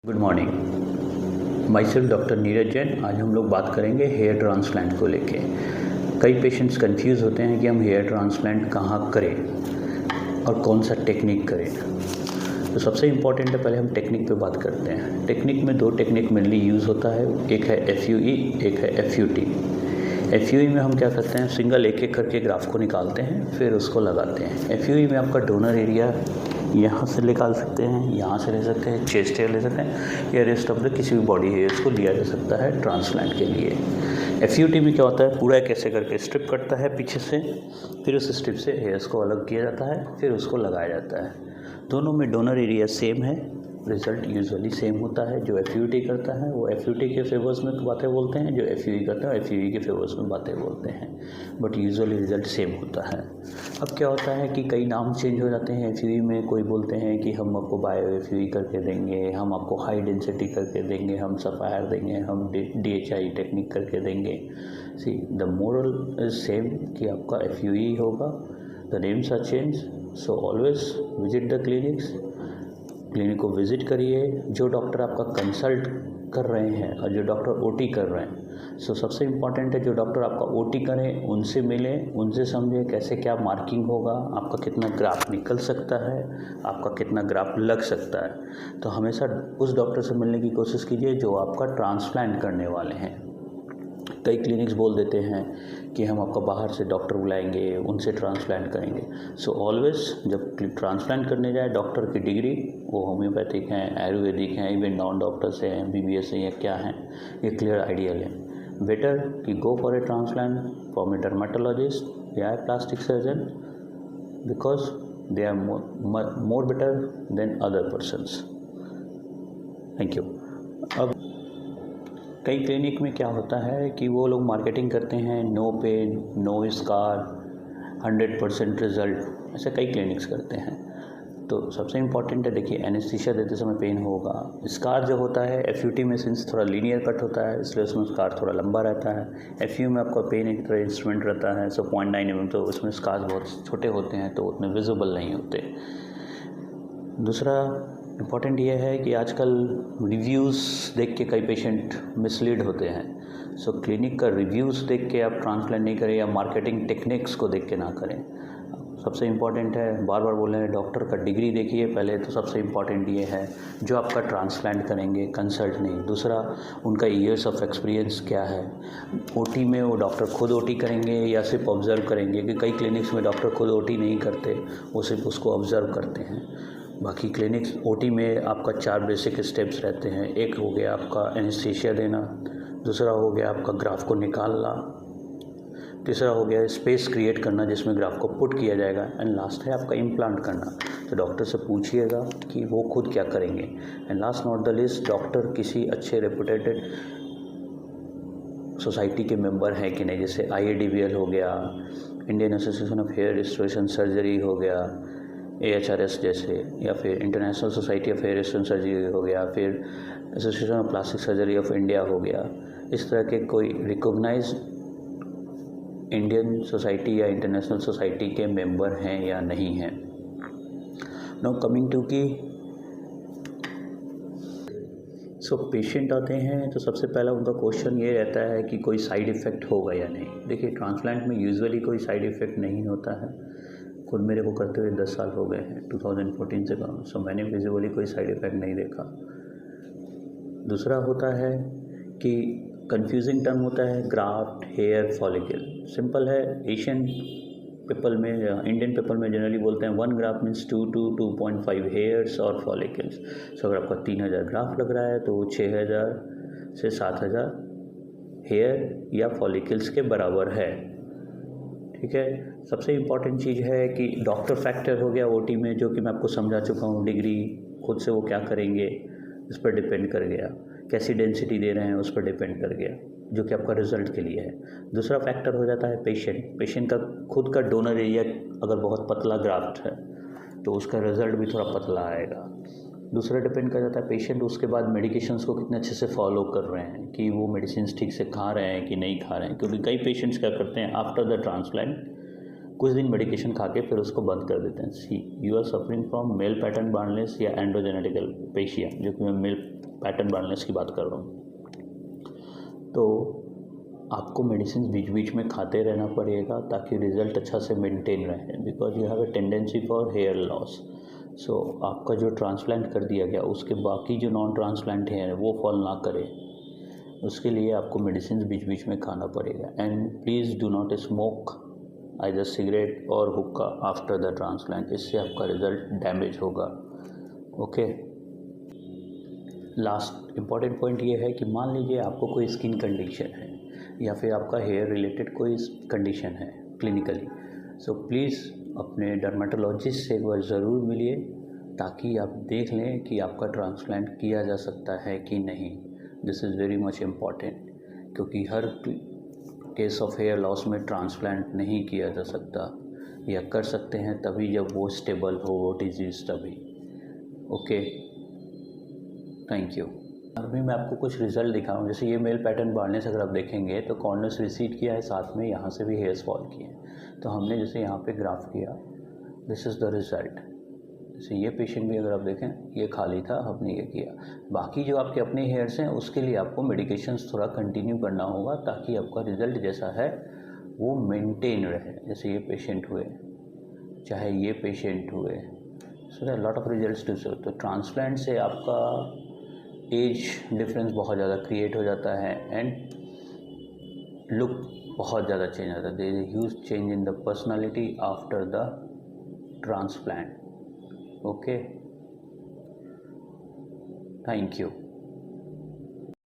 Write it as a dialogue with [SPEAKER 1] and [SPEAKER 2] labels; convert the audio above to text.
[SPEAKER 1] Good morning, my self doctor Neeraj Jain. आज हम लोग बात करेंगे हेयर ट्रांसप्लांट को लेके। कई पेशेंट्स कंफ्यूज होते हैं कि हम हेयर ट्रांसप्लांट कहाँ करें और कौन सा टेक्निक करें। तो सबसे इम्पॉर्टेंट है, पहले हम टेक्निक पे बात करते हैं। टेक्निक में दो टेक्निक मेनली यूज़ होता है, एक है FUE, एक है FUT। FUE में हम क्या करते हैं, सिंगल एक एक करके ग्राफ को निकालते हैं, फिर उसको लगाते हैं। FUE में आपका डोनर एरिया यहाँ से निकाल सकते हैं, यहाँ से ले सकते हैं, चेस्ट हेयर ले सकते हैं, या रेस्ट ऑफ द किसी भी बॉडी हेयर्स को लिया जा सकता है ट्रांसप्लांट के लिए। FUT में क्या होता है, पूरा एक ऐसे करके स्ट्रिप कटता है पीछे से, फिर उस स्ट्रिप से हेयर्स को अलग किया जाता है, फिर उसको लगाया जाता है। दोनों में डोनर एरिया सेम है, रिज़ल्ट यूजुअली सेम होता है। जो FUT करता है वो FUT के फेवर्स में बातें बोलते हैं, जो FUE करता है FUE के फेवर्स में बातें बोलते हैं, बट यूजुअली रिज़ल्ट सेम होता है। अब क्या होता है कि कई नाम चेंज हो जाते हैं FUE में। कोई बोलते हैं कि हम आपको बायो FUE करके देंगे, हम आपको हाई डेंसिटी करके देंगे, हम सफ़ायर देंगे, हम DHI टेक्निक करके देंगे। See the moral is same कि आपका FUE होगा। The names are change, so always visit the clinic को विज़िट करिए। जो डॉक्टर आपका कंसल्ट कर रहे हैं और जो डॉक्टर OT कर रहे हैं, सो सबसे इम्पॉर्टेंट है जो डॉक्टर आपका OT करें उनसे मिलें, उनसे समझें कैसे क्या मार्किंग होगा, आपका कितना ग्राफ निकल सकता है, आपका कितना ग्राफ लग सकता है। तो हमेशा उस डॉक्टर से मिलने की कोशिश कीजिए जो आपका ट्रांसप्लांट करने वाले हैं। कई क्लिनिक्स बोल देते हैं कि हम आपका बाहर से डॉक्टर बुलाएंगे, उनसे ट्रांसप्लांट करेंगे। सो ऑलवेज जब ट्रांसप्लांट करने जाए, डॉक्टर की डिग्री वो होम्योपैथिक हैं, आयुर्वेदिक हैं, इवन नॉन डॉक्टर्स हैं, MBBS हैं या क्या हैं, ये क्लियर आइडिया लें। बेटर कि go for a transplant from a dermatologist या plastic surgeon, because they are more better than other persons. Thank you. अब कई क्लिनिक में क्या होता है कि वो लोग मार्केटिंग करते हैं, no pain, no scar, 100% result, ऐसे कई क्लिनिक्स करते हैं। तो सबसे इम्पॉर्टेंट है, देखिए एनेस्थीसिया देते समय पेन होगा। स्कार जो होता है FUT में सिंस थोड़ा लीनियर कट होता है, इसलिए उसमें स्कार थोड़ा लंबा रहता है। FUE में आपका पेन एक तरह इंस्ट्रूमेंट रहता है, 0.9 mm, तो उसमें स्कार बहुत छोटे होते हैं, तो उतने विजिबल नहीं होते। दूसरा इम्पॉर्टेंट ये है कि आजकल रिव्यूज़ देख के कई पेशेंट मिसलीड होते हैं। सो क्लिनिक का रिव्यूज़ देख के आप ट्रांसप्लांट नहीं करें, या मार्केटिंग टेक्निक्स को देख के ना करें। सबसे इम्पॉर्टेंट है, बार बार बोल रहे हैं, डॉक्टर का डिग्री देखिए पहले। तो सबसे इम्पॉर्टेंट ये है जो आपका ट्रांसप्लांट करेंगे, कंसल्ट नहीं। दूसरा, उनका ईयर्स ऑफ एक्सपीरियंस क्या है। OT में वो डॉक्टर खुद OT करेंगे या सिर्फ ऑब्ज़र्व करेंगे, कि कई क्लिनिक्स में डॉक्टर खुद OT नहीं करते, वो सिर्फ उसको ऑब्ज़र्व करते हैं। बाकी क्लिनिक्स OT में आपका 4 बेसिक स्टेप्स रहते हैं। एक हो गया आपका एनेस्थीसिया देना, दूसरा हो गया आपका ग्राफ को निकालना, तीसरा हो गया स्पेस क्रिएट करना जिसमें ग्राफ को पुट किया जाएगा, एंड लास्ट है आपका इम्प्लांट करना। तो डॉक्टर से पूछिएगा कि वो खुद क्या करेंगे। And last not the list, doctor किसी अच्छे रेपुटेटेड सोसाइटी के मेंबर हैं कि नहीं, जैसे IADBL हो गया, Indian Association of Hair Restoration Surgery हो गया, AHRS जैसे, या फिर International Society of Hair Restoration Surgery हो गया, फिर Association of Plastic Surgery of India हो गया। इस तरह के कोई रिकॉग्नाइज इंडियन सोसाइटी या इंटरनेशनल सोसाइटी के मेंबर हैं या नहीं हैं। नाउ कमिंग टू की सो पेशेंट आते हैं, तो सबसे पहला उनका क्वेश्चन ये रहता है कि कोई साइड इफ़ेक्ट होगा या नहीं। देखिए ट्रांसप्लांट में यूजुअली कोई साइड इफ़ेक्ट नहीं होता है। खुद मेरे को करते हुए 10 साल हो गए हैं, 2014 से कम, सो मैंने विजुअली कोई साइड इफ़ेक्ट नहीं देखा। दूसरा होता है कि कंफ्यूजिंग टर्म होता है ग्राफ्ट, हेयर, फॉलिकल। सिंपल है, एशियन पीपल में या इंडियन पीपल में जनरली बोलते हैं 1 ग्राफ मीन्स 2 to 2.5 हेयर्स और फॉलिकल्स। सो अगर आपका 3000 ग्राफ लग रहा है तो 6000 से 7000 हेयर या फॉलिकल्स के बराबर है। ठीक है। सबसे इम्पॉर्टेंट चीज़ है कि डॉक्टर फैक्टर हो गया OT में, जो कि मैं आपको समझा चुका हूँ। डिग्री खुद से वो क्या करेंगे इस पर डिपेंड कर गया, कैसी डेंसिटी दे रहे हैं उस पर डिपेंड कर गया, जो कि आपका रिजल्ट के लिए है। दूसरा फैक्टर हो जाता है पेशेंट का खुद का डोनर एरिया। अगर बहुत पतला ग्राफ्ट है तो उसका रिजल्ट भी थोड़ा पतला आएगा। दूसरा डिपेंड कर जाता है पेशेंट उसके बाद मेडिकेशंस को कितने अच्छे से फॉलो कर रहे हैं, कि वो मेडिसिन ठीक से खा रहे हैं कि नहीं खा रहे हैं। क्योंकि कई पेशेंट्स क्या करते हैं, आफ्टर द ट्रांसप्लांट कुछ दिन मेडिकेशन खा के फिर उसको बंद कर देते हैं। See you are suffering from male pattern baldness या एंड्रोजेनेटिक एलोपेशिया, जो कि मैं मेल पैटर्न बार्नलेस की बात कर रहा हूँ, तो आपको मेडिसिन बीच बीच में खाते रहना पड़ेगा ताकि रिज़ल्ट अच्छा से मेंटेन रहे, because you have a tendency for hair loss. So आपका जो ट्रांसप्लांट कर दिया गया उसके बाकी जो नॉन ट्रांसप्लांट हेयर है वो फॉल ना करे, उसके लिए आपको मेडिसिन बीच बीच में खाना पड़ेगा। And please do not smoke either cigarette और हुक्का आफ्टर द ट्रांसप्लांट, इससे आपका रिज़ल्ट डैमेज होगा। ओके, लास्ट इम्पॉर्टेंट पॉइंट ये है कि मान लीजिए आपको कोई स्किन कंडीशन है या फिर आपका हेयर रिलेटेड कोई कंडीशन है क्लिनिकली, सो प्लीज़ अपने डर्मेटोलॉजिस्ट से एक बार ज़रूर मिलिए ताकि आप देख लें कि आपका ट्रांसप्लांट किया जा सकता है कि नहीं। This is very much important, क्योंकि हर केस ऑफ हेयर लॉस में ट्रांसप्लांट नहीं किया जा सकता, या कर सकते हैं तभी जब वो स्टेबल हो वो डिजीज़ तभी। Okay, thank you. अभी मैं आपको कुछ रिजल्ट दिखाऊँ। जैसे ये मेल पैटर्न बार्नलेस अगर आप देखेंगे तो कॉर्नर्स रिसीड किया है, साथ में यहाँ से भी हेयर्स फॉल किए हैं। तो हमने जैसे यहाँ पे ग्राफ किया, दिस इज़ द रिज़ल्ट। जैसे ये पेशेंट भी अगर आप देखें, ये खाली था, हमने ये किया। बाकी जो आपके अपने हेयर्स हैं उसके लिए आपको मेडिकेशंस थोड़ा कंटिन्यू करना होगा ताकि आपका रिज़ल्ट जैसा है वो मेंटेन रहे। जैसे ये पेशेंट हुए, चाहे ये पेशेंट हुए, so there lot of results to show. तो ट्रांसप्लांट से आपका एज डिफरेंस बहुत ज़्यादा क्रिएट हो जाता है एंड लुक बहुत ज़्यादा चेंज आता है। There is huge change in the personality after the transplant. Okay, thank you.